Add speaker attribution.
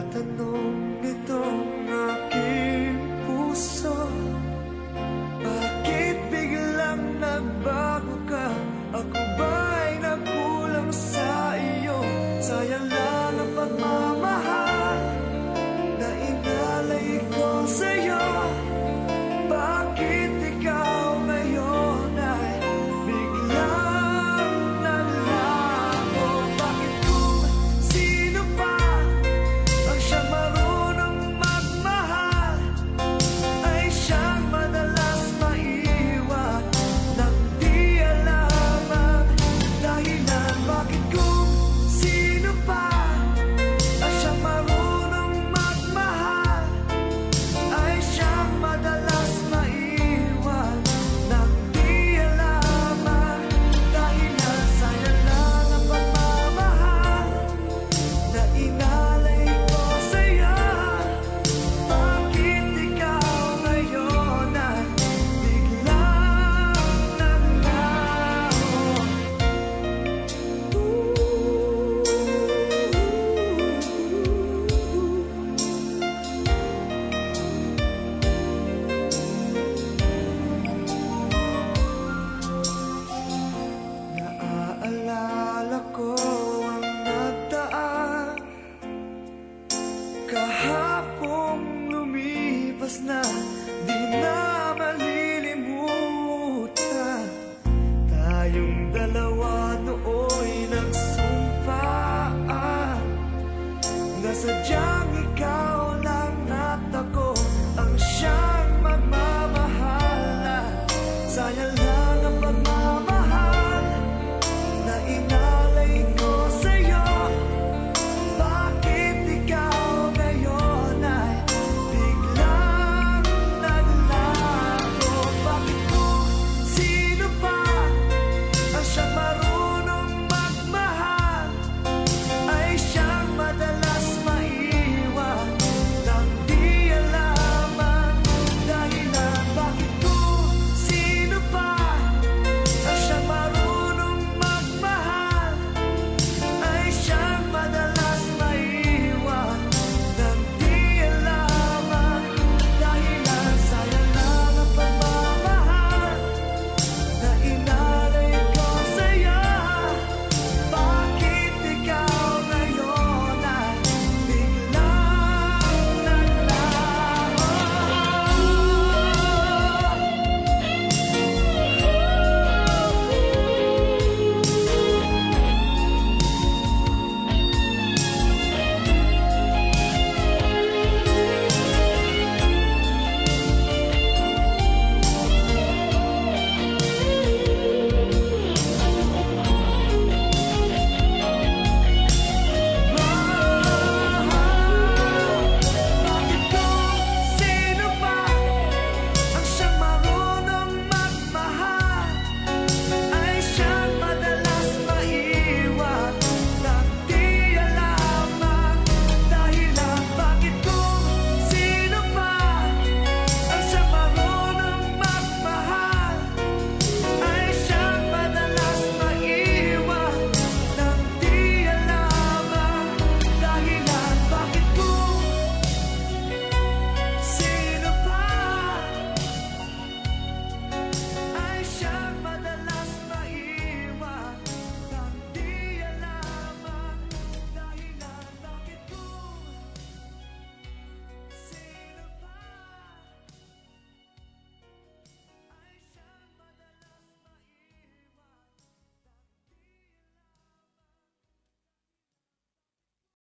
Speaker 1: Tinatanong nitong aking puso, bakit biglang nagbago ka? Ako ba'y nagkulang sa iyo? Sayang lang ang pagmamahal na inalay ko sa'yo. Bakit ikaw ngayon ay biglang naglaho? Bakit kung sino pa ang siyang marunong magmahal ay siyang madalas maiwan nang di alam ang dahilan? Bakit kung sino pa ang siyang marunong magmahal ay siyang madalas maiwan nang di alam ang dahilan? Sayang lang ang pagmamahal na inalay ko sa'yo. Bakit ikaw ngayon ay biglang naglaho? Naaalala ko ang nagdaan kahapong lumipas na, di na malilimutan. Tayong dalawa nooy nagsumpaan na sadyang ikaw lang at ako